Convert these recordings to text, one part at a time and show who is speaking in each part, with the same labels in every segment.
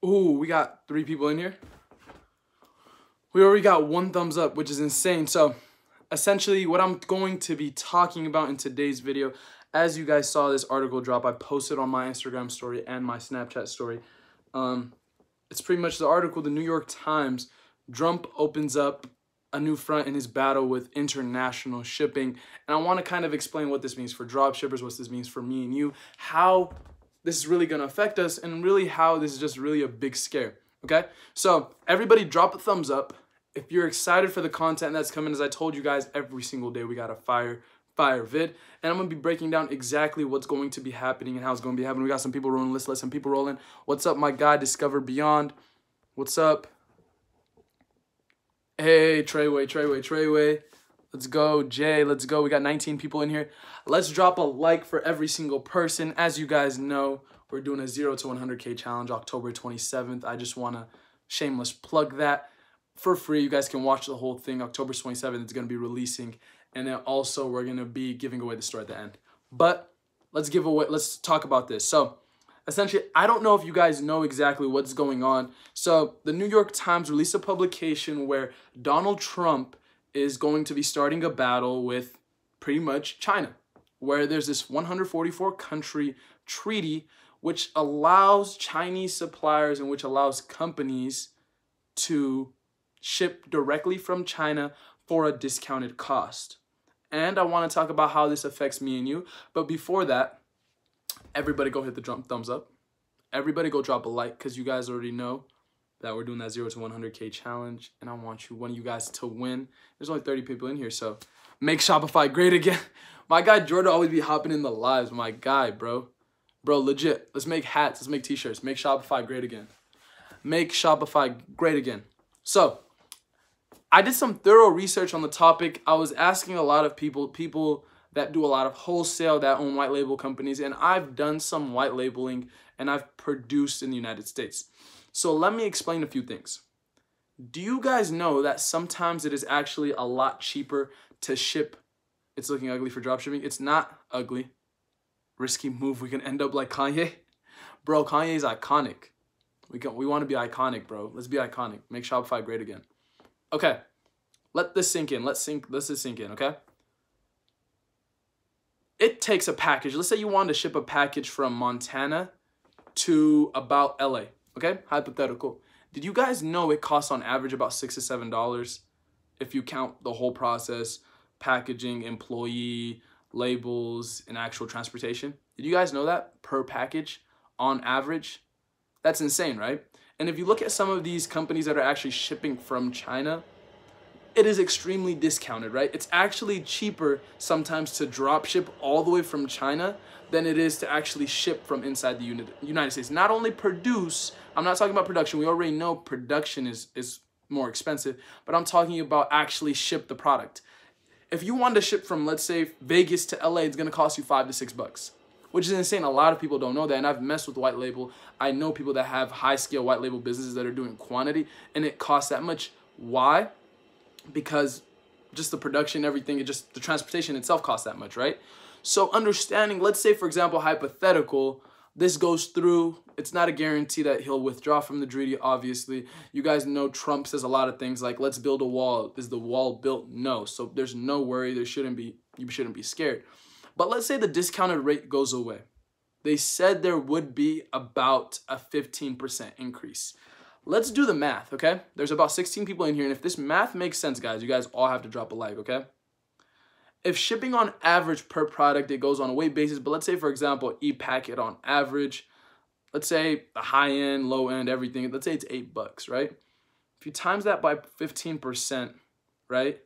Speaker 1: Ooh, we got 3 people in here. We already got 1 thumbs up, which is insane. So essentially what I'm going to be talking about in today's video, as you guys saw this article drop, I posted on my Instagram story and my Snapchat story. It's pretty much the article, the New York Times, Trump opens up a new front in his battle with international shipping. And I want to kind of explain what this means for drop shippers, what this means for me and you, how this is really going to affect us, and really how this is just really a big scare. Okay, so everybody drop a thumbs up if you're excited for the content that's coming. As I told you guys, every single day we got a fire vid, and I'm gonna be breaking down exactly what's going to be happening and how it's going to be happening. We got some people rolling. Let's let some people roll in. What's up, my guy Discover Beyond? What's up? Hey, Treyway. Let's go, Jay. Let's go. We got 19 people in here. Let's drop a like for every single person. As you guys know, we're doing a 0 to 100K challenge October 27th. I just want to shameless plug that for free. You guys can watch the whole thing. October 27th, it's going to be releasing. And then also we're going to be giving away the store at the end. But let's talk about this. So essentially, I don't know if you guys know exactly what's going on. So the New York Times released a publication where Donald Trump is going to be starting a battle with pretty much China, where there's this 144 country treaty which allows Chinese suppliers and which allows companies to ship directly from China for a discounted cost. And I want to talk about how this affects me and you. But before that, everybody go hit the thumbs up. Everybody go drop a like, because you guys already know that we're doing that 0 to 100K challenge. And I want one of you guys to win. There's only 30 people in here, so make Shopify great again. My guy Jordan always be hopping in the lives. My guy, bro. Bro, legit. Let's make hats. Let's make t-shirts. Make Shopify great again. Make Shopify great again. So I did some thorough research on the topic. I was asking a lot of people that do a lot of wholesale, that own white label companies, and I've done some white labeling and I've produced in the United States. So let me explain a few things. Do you guys know that sometimes it is actually a lot cheaper to ship? It's looking ugly for dropshipping. It's not ugly. Risky move. We can end up like Kanye. Bro, Kanye is iconic. We want to be iconic, bro. Let's be iconic. Make Shopify great again. Okay. Let this sink in. Let this sink in, okay? It takes a package. Let's say you wanted to ship a package from Montana to about LA, okay? Hypothetical. Did you guys know it costs on average about $6 to $7 if you count the whole process, packaging, employee, labels, and actual transportation? Did you guys know that per package on average? That's insane, right? And if you look at some of these companies that are actually shipping from China, it is extremely discounted, right? It's actually cheaper sometimes to drop ship all the way from China than it is to actually ship from inside the United States. Not only produce, I'm not talking about production. We already know production is more expensive, but I'm talking about actually ship the product. If you want to ship from, let's say, Vegas to LA, it's going to cost you $5 to $6, which is insane. A lot of people don't know that, and I've messed with white label. I know people that have high-scale white label businesses that are doing quantity, and it costs that much. Why? Because just the production, everything, the transportation itself costs that much, right? So understanding, let's say, for example, hypothetical, this goes through. It's not a guarantee that he'll withdraw from the treaty, obviously. You guys know Trump says a lot of things like, let's build a wall. Is the wall built? No. So there's no worry. You shouldn't be scared. But let's say the discounted rate goes away. They said there would be about a 15% increase. Let's do the math, okay? There's about 16 people in here, and if this math makes sense, guys, you guys all have to drop a like, okay? If shipping on average per product, it goes on a weight basis, but let's say, for example, e-packet on average, let's say the high end, low end, everything, let's say it's $8, right? If you times that by 15%, right,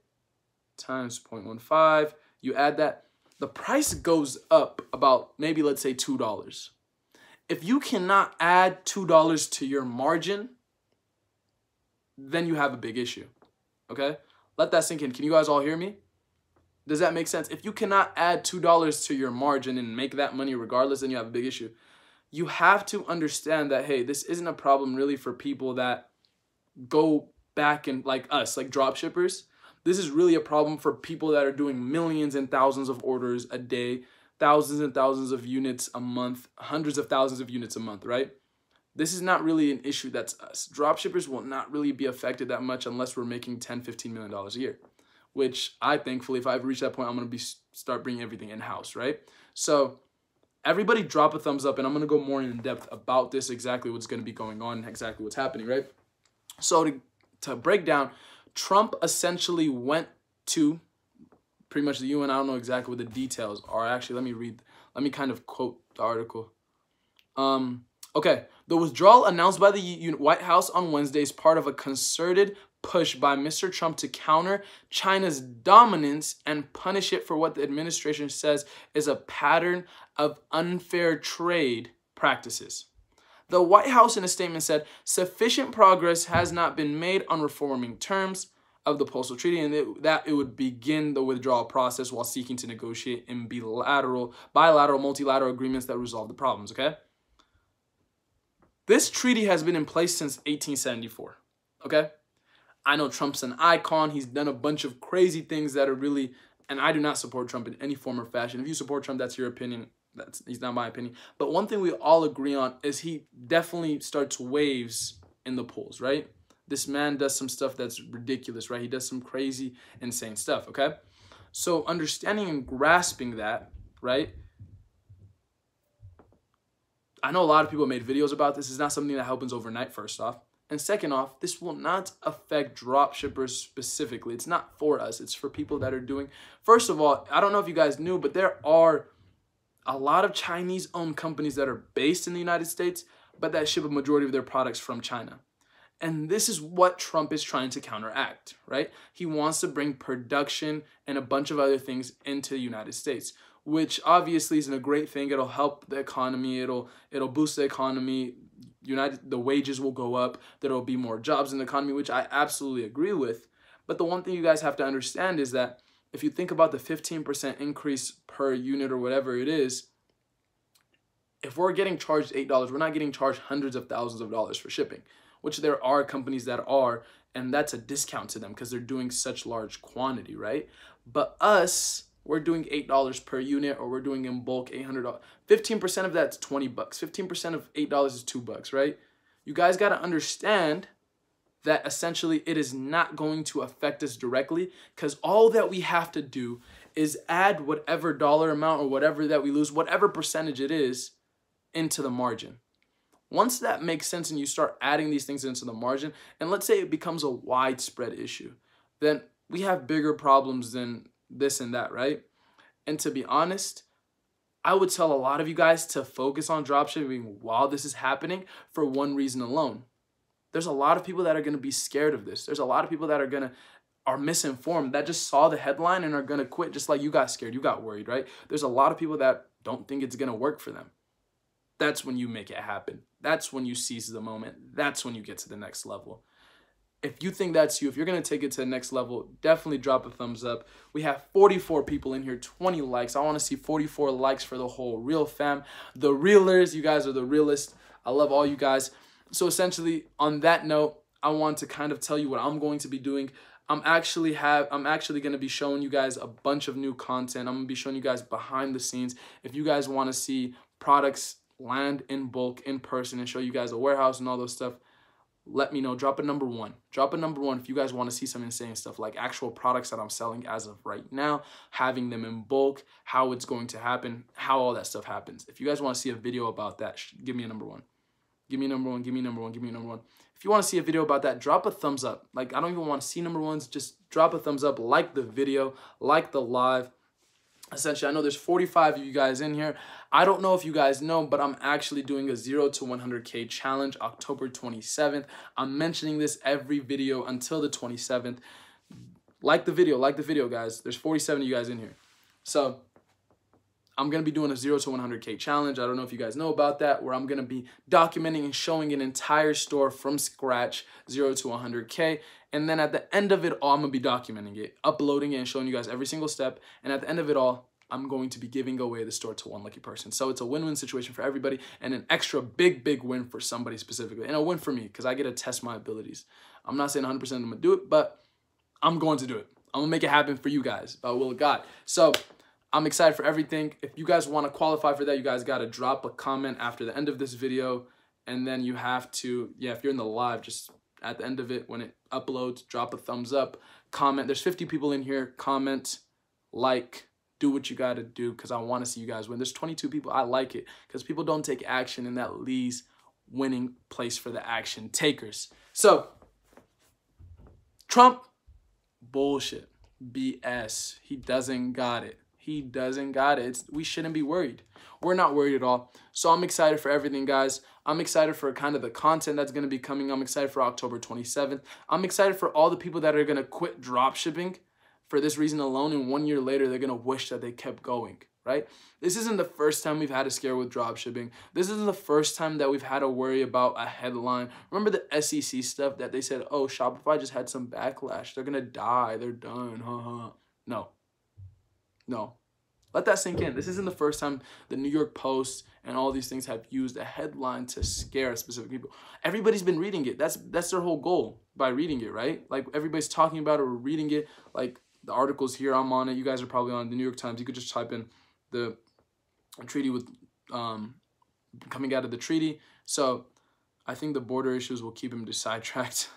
Speaker 1: times 0.15, you add that, the price goes up about maybe, let's say, $2. If you cannot add $2 to your margin, then you have a big issue, okay? Let that sink in. Can you guys all hear me? Does that make sense? If you cannot add $2 to your margin and make that money regardless, then you have a big issue. You have to understand that, hey, this isn't a problem really for people that go back and like us, like drop shippers. This is really a problem for people that are doing millions and thousands of orders a day, thousands and thousands of units a month, hundreds of thousands of units a month, right? This is not really an issue that's us. Dropshippers will not really be affected that much unless we're making $10, $15 million a year, which I thankfully, if I've reached that point, I'm going to start bringing everything in-house, right? So everybody drop a thumbs up, and I'm going to go more in depth about this, exactly what's going to be going on and exactly what's happening, right? So to break down, Trump essentially went to pretty much the UN. I don't know exactly what the details are. Actually, let me kind of quote the article. Okay, the withdrawal announced by the White House on Wednesday is part of a concerted push by Mr. Trump to counter China's dominance and punish it for what the administration says is a pattern of unfair trade practices. The White House in a statement said sufficient progress has not been made on reforming terms of the Postal Treaty, and that it would begin the withdrawal process while seeking to negotiate in bilateral, multilateral agreements that resolve the problems, okay? This treaty has been in place since 1874, okay? I know Trump's an icon. He's done a bunch of crazy things that are really, and I do not support Trump in any form or fashion. If you support Trump, that's your opinion. He's not my opinion. But one thing we all agree on is he definitely starts waves in the polls, right? This man does some stuff that's ridiculous, right? He does some crazy, insane stuff, okay? So understanding and grasping that, right? I know a lot of people made videos about this. It's not something that happens overnight, first off. And second off, this will not affect drop shippers specifically. It's not for us. It's for people that are doing... First of all, I don't know if you guys knew, but there are a lot of Chinese-owned companies that are based in the United States, but that ship a majority of their products from China. And this is what Trump is trying to counteract, right? He wants to bring production and a bunch of other things into the United States, which obviously isn't a great thing. It'll help the economy. It'll boost the economy. The wages will go up. There will be more jobs in the economy, which I absolutely agree with. But the one thing you guys have to understand is that if you think about the 15% increase per unit or whatever it is, if we're getting charged $8, we're not getting charged hundreds of thousands of dollars for shipping, which there are companies that are, and that's a discount to them because they're doing such large quantity, right? But us, we're doing $8 per unit, or we're doing in bulk $800. 15% of that's $20. 15% of $8 is $2, right? You guys got to understand that essentially it is not going to affect us directly, because all that we have to do is add whatever dollar amount or whatever that we lose, whatever percentage it is, into the margin. Once that makes sense and you start adding these things into the margin, and let's say it becomes a widespread issue, then we have bigger problems than this and that, right? And to be honest, I would tell a lot of you guys to focus on dropshipping while this is happening for one reason alone. There's a lot of people that are going to be scared of this. There's a lot of people that are misinformed, that just saw the headline and are going to quit, just like you got scared, you got worried, right? There's a lot of people that don't think it's going to work for them. That's when you make it happen. That's when you seize the moment. That's when you get to the next level. If you think that's you, if you're going to take it to the next level, definitely drop a thumbs up. We have 44 people in here, 20 likes. I want to see 44 likes for the whole real fam. The realers, you guys are the realest. I love all you guys. So essentially, on that note, I want to kind of tell you what I'm going to be doing. I'm actually going to be showing you guys a bunch of new content. I'm going to be showing you guys behind the scenes. If you guys want to see products land in bulk, in person, and show you guys a warehouse and all those stuff, let me know. Drop a number one. Drop a number one if you guys want to see some insane stuff, like actual products that I'm selling as of right now, having them in bulk, how it's going to happen, how all that stuff happens. If you guys want to see a video about that, give me a number one. Give me a number one, give me a number one, give me a number one. If you want to see a video about that, drop a thumbs up. Like, I don't even want to see number ones. Just drop a thumbs up, like the video, like the live. Essentially, I know there's 45 of you guys in here. I don't know if you guys know, but I'm actually doing a 0 to 100K challenge October 27th. I'm mentioning this every video until the 27th. Like the video, guys. There's 47 of you guys in here. So I'm going to be doing a 0 to 100K challenge. I don't know if you guys know about that, where I'm going to be documenting and showing an entire store from scratch, 0 to 100K. And then at the end of it all, I'm going to be documenting it, uploading it, and showing you guys every single step. And at the end of it all, I'm going to be giving away the store to one lucky person. So it's a win-win situation for everybody, and an extra big win for somebody specifically. And a win for me, because I get to test my abilities. I'm not saying 100% I'm going to do it, but I'm going to do it. I'm going to make it happen for you guys, by the will of God. So I'm excited for everything. If you guys want to qualify for that, you guys got to drop a comment after the end of this video And then you have to, yeah, if you're in the live, just at the end of it, when it uploads, drop a thumbs up, comment. There's 50 people in here. Comment, like, do what you got to do because I want to see you guys win. There's 22 people. I like it because people don't take action, and that leaves winning place for the action takers. So, Trump, bullshit, BS. He doesn't got it. He doesn't got it. We shouldn't be worried. We're not worried at all. So I'm excited for everything, guys. I'm excited for kind of the content that's going to be coming. I'm excited for October 27th. I'm excited for all the people that are going to quit dropshipping for this reason alone. And 1 year later, they're going to wish that they kept going, right? This isn't the first time we've had a scare with dropshipping. This isn't the first time that we've had to worry about a headline. Remember the SEC stuff that they said, oh, Shopify just had some backlash. They're going to die. They're done. No. No. Let that sink in. This isn't the first time the New York Post and all these things have used a headline to scare specific people. Everybody's been reading it. That's their whole goal by reading it, right? Like everybody's talking about it or reading it. Like the articles here, I'm on it. You guys are probably on the New York Times. You could just type in the treaty with coming out of the treaty. So I think the border issues will keep him sidetracked.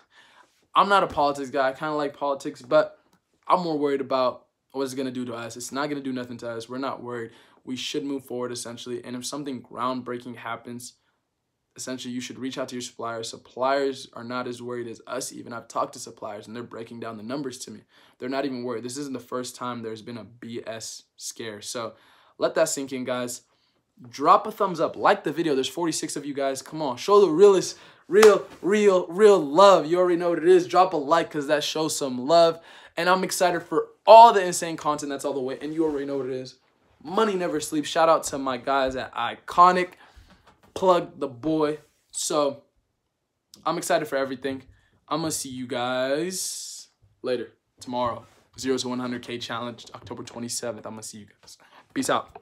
Speaker 1: I'm not a politics guy. I kind of like politics, but I'm more worried about what it's going to do to us. It's not going to do nothing to us. We're not worried. We should move forward, essentially. And if something groundbreaking happens, essentially, you should reach out to your suppliers. Suppliers are not as worried as us even. I've talked to suppliers, and they're breaking down the numbers to me. They're not even worried. This isn't the first time there's been a BS scare. So let that sink in, guys. Drop a thumbs up. Like the video. There's 46 of you guys. Come on. Show the realest, real love. You already know what it is. Drop a like because that shows some love. And I'm excited for all the insane content that's all the way. And you already know what it is. Money never sleeps. Shout out to my guys at Iconic. Plug the boy. So I'm excited for everything. I'm going to see you guys later tomorrow. 0 to 100K challenge, October 27th. I'm going to see you guys. Peace out.